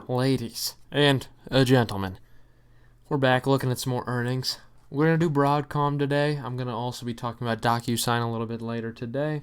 ladies and gentlemen, we're back looking at some more earnings. We're going to do Broadcom today. I'm going to also be talking about DocuSign a little bit later today.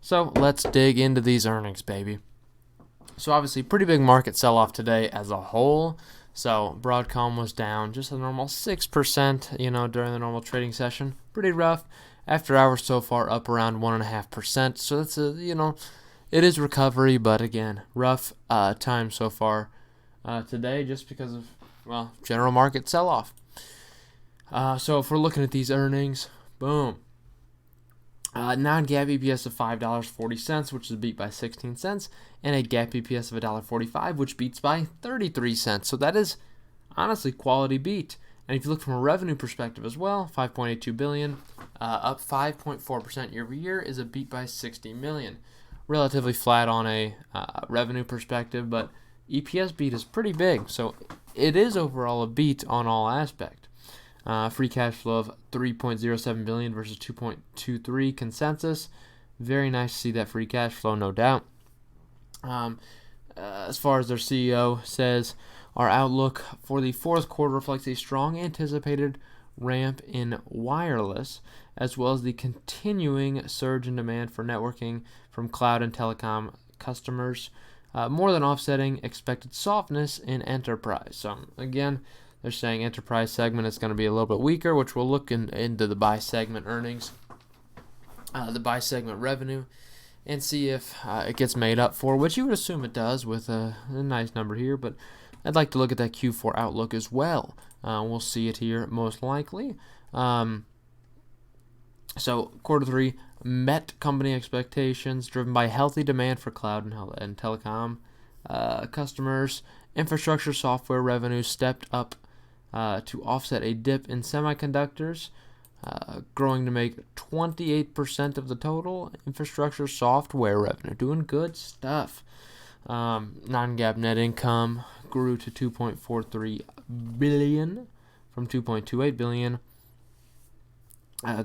So let's dig into these earnings, baby. So obviously, pretty big market sell-off today as a whole. So Broadcom was down just a normal 6%, during the normal trading session. Pretty rough. After hours so far, up around 1.5%. So that's it is recovery, but again, rough time so far today just because of, general market sell-off. So if we're looking at these earnings, boom. Non-GAAP EPS of $5.40, which is beat by 16 cents, and a GAAP EPS of $1.45, which beats by 33 cents. So that is honestly quality beat. And if you look from a revenue perspective as well, $5.82 billion, up 5.4% year over year, is a beat by $60 million. Relatively flat on a revenue perspective, but EPS beat is pretty big. So it is overall a beat on all aspects. Free cash flow of $3.07 billion versus $2.23 consensus. Very nice to see that free cash flow, no doubt. As far as their CEO says, our outlook for the fourth quarter reflects a strong anticipated ramp in wireless, as well as the continuing surge in demand for networking from cloud and telecom customers, more than offsetting expected softness in enterprise. So again, they're saying enterprise segment is going to be a little bit weaker, which we'll look into the by segment earnings, the by segment revenue, and see if it gets made up for, which you would assume it does with a nice number here. But I'd like to look at that Q4 outlook as well. We'll see it here most likely. So quarter three met company expectations, driven by healthy demand for cloud and telecom customers. Infrastructure software revenue stepped up to offset a dip in semiconductors, growing to make 28% of the total infrastructure software revenue. Doing good stuff. Non-GAAP net income grew to $2.43 billion from $2.28 billion.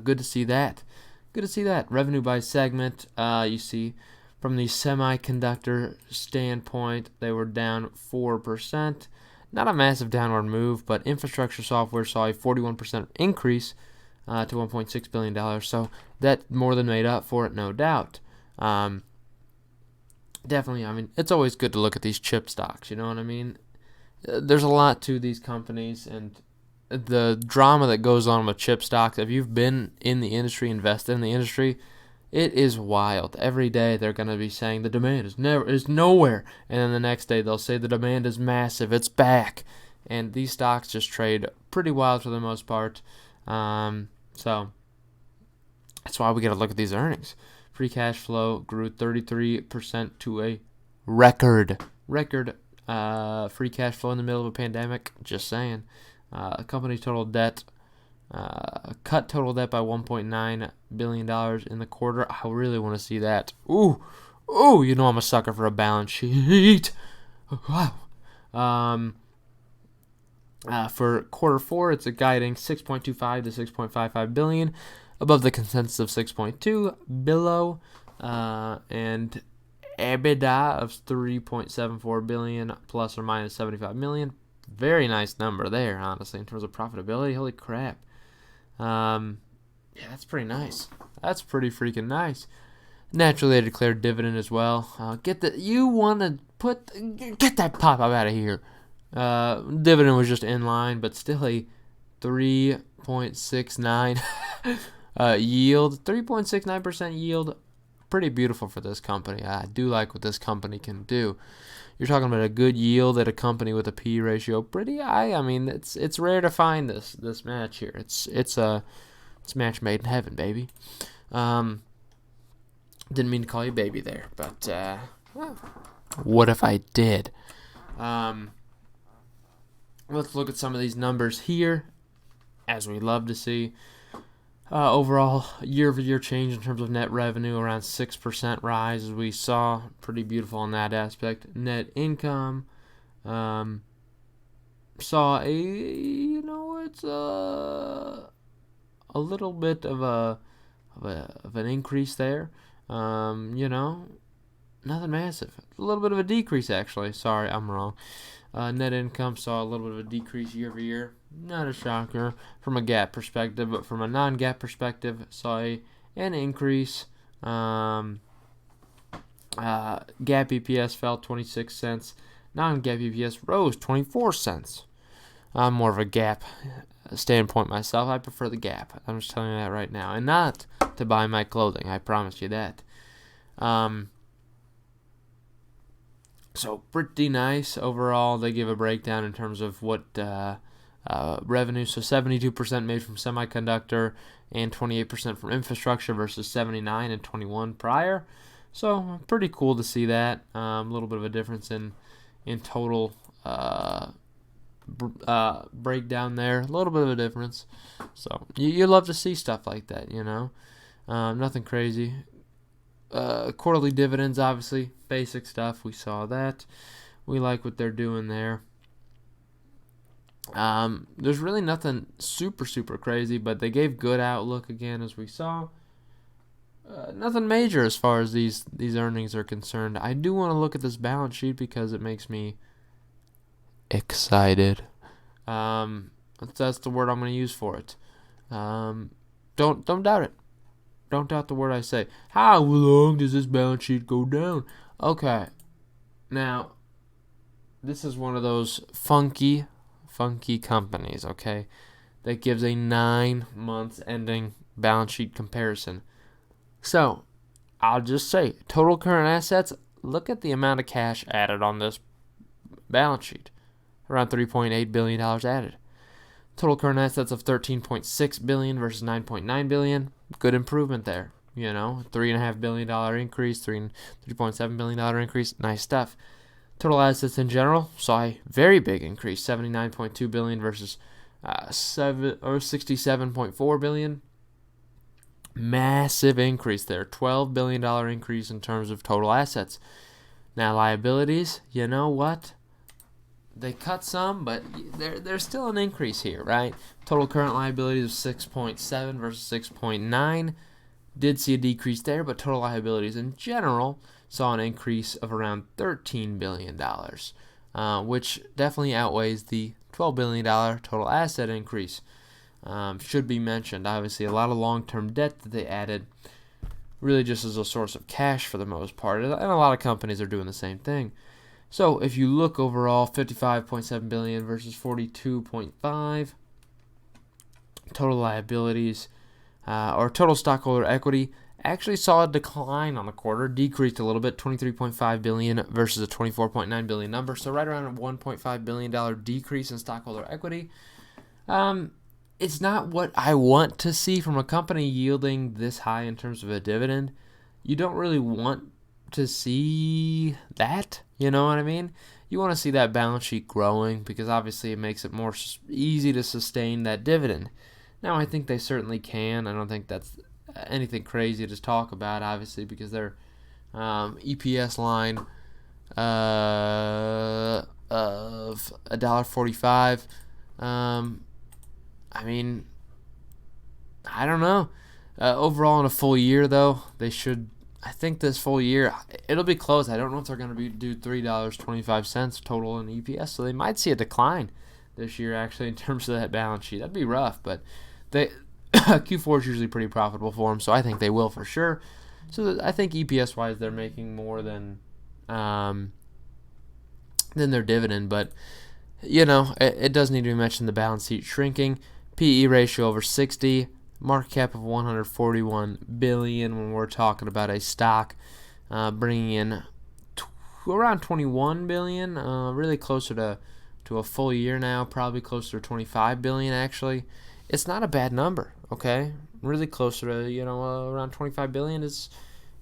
Good to see that. Revenue by segment, you see, from the semiconductor standpoint, they were down 4%. Not a massive downward move, but infrastructure software saw a 41% increase to $1.6 billion. So that more than made up for it, no doubt. Definitely, it's always good to look at these chip stocks, you know what I mean? There's a lot to these companies, and the drama that goes on with chip stocks, if you've been in the industry, invested in the industry, it is wild. Every day they're going to be saying the demand is nowhere, and then the next day they'll say the demand is massive, it's back. And these stocks just trade pretty wild for the most part. So that's why we got to look at these earnings. Free cash flow grew 33% to a record free cash flow in the middle of a pandemic. Just saying. Company total debt cut total debt by $1.9 billion in the quarter. I really want to see that. Ooh, I'm a sucker for a balance sheet. Wow. For quarter four, it's a guiding 6.25 to 6.55 billion, above the consensus of 6.2, below, and EBITDA of 3.74 billion plus or minus 75 million. Very nice number there, honestly, in terms of profitability. Holy crap. That's pretty nice. That's pretty freaking nice. Naturally, they declared dividend as well. Get that pop up out of here. Dividend was just in line, but still a 3.69 yield. 3.69% yield. Pretty beautiful for this company. I do like what this company can do. You're talking about a good yield at a company with a P ratio pretty high. It's rare to find this match here. It's a match made in heaven, baby. Didn't mean to call you baby there, but what if I did? Let's look at some of these numbers here, as we love to see. Overall, year-over-year change in terms of net revenue, around 6% rise, as we saw. Pretty beautiful in that aspect. Net income saw it's a little bit of an increase there. nothing massive. A little bit of a decrease, actually. Sorry, I'm wrong. Net income saw a little bit of a decrease year over year. Not a shocker from a GAAP perspective, but from a non-GAAP perspective, saw an increase. GAAP EPS fell 26 cents. Non-GAAP EPS rose 24 cents. I'm more of a GAAP standpoint myself. I prefer the GAAP. I'm just telling you that right now. And not to buy my clothing. I promise you that. So pretty nice overall. They give a breakdown in terms of what revenue. So 72% made from semiconductor and 28% from infrastructure versus 79 and 21 prior. So pretty cool to see that. A little bit of a difference in total breakdown there. A little bit of a difference. So you love to see stuff like that, you know. Nothing crazy. Quarterly dividends, obviously, basic stuff. We saw that. We like what they're doing there. There's really nothing super crazy, but they gave good outlook again, as we saw. Nothing major as far as these earnings are concerned. I do want to look at this balance sheet because it makes me excited. That's the word I'm going to use for it. Don't doubt it. Don't doubt the word I say. How long does this balance sheet go down? Okay. Now, this is one of those funky companies, okay, that gives a 9 months ending balance sheet comparison. So, I'll just say, total current assets, look at the amount of cash added on this balance sheet. Around $3.8 billion added. Total current assets of $13.6 billion versus $9.9 billion. Good improvement there. You know, $3.5 billion increase, $3.7 billion increase. Nice stuff. Total assets in general saw a very big increase, $79.2 billion versus $67.4 billion. Massive increase there. $12 billion increase in terms of total assets. Now liabilities, you know what? They cut some, but there's still an increase here, right? Total current liabilities of 6.7 versus 6.9. Did see a decrease there, but total liabilities in general saw an increase of around $13 billion, which definitely outweighs the $12 billion total asset increase. Should be mentioned, obviously, a lot of long-term debt that they added really just as a source of cash for the most part, and a lot of companies are doing the same thing. So if you look overall, $55.7 billion versus $42.5. Total liabilities or total stockholder equity actually saw a decline on the quarter, decreased a little bit, $23.5 billion versus a $24.9 billion number. So right around a $1.5 billion decrease in stockholder equity. It's not what I want to see from a company yielding this high in terms of a dividend. You don't really want to see that, you know what I mean? You want to see that balance sheet growing because obviously it makes it more easy to sustain that dividend. Now, I think they certainly can. I don't think that's anything crazy to talk about, obviously, because their EPS line of $1.45. I mean, I don't know. Overall, in a full year, though, they should. I think this full year, it'll be close. I don't know if they're going to do $3.25 total in EPS, so they might see a decline this year, actually, in terms of that balance sheet. That'd be rough, but Q4 is usually pretty profitable for them, so I think they will for sure. So I think EPS-wise, they're making more than their dividend, but, you know, it does need to be mentioned the balance sheet shrinking. PE ratio over 60. Market cap of $141 billion when we're talking about a stock bringing in around $21 billion, really closer to a full year now, probably closer to $25 billion actually. It's not a bad number, okay? Really closer to, around $25 billion.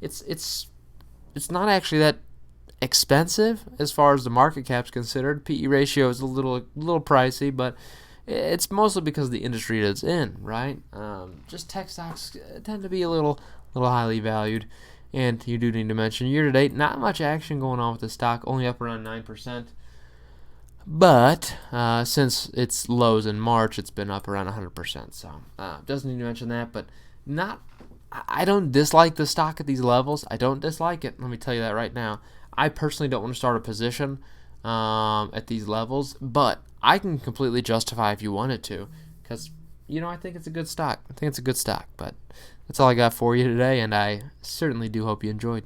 It's not actually that expensive as far as the market cap's considered. PE ratio is a little pricey, but it's mostly because of the industry that it's in, right? Just tech stocks tend to be a little highly valued. And you do need to mention, year-to-date, not much action going on with the stock, only up around 9%. But since its lows in March, it's been up around 100%. So doesn't need to mention that, but I don't dislike the stock at these levels. I don't dislike it. Let me tell you that right now. I personally don't want to start a position at these levels, but I can completely justify if you wanted to, because I think it's a good stock. But that's all I got for you today, and I certainly do hope you enjoyed.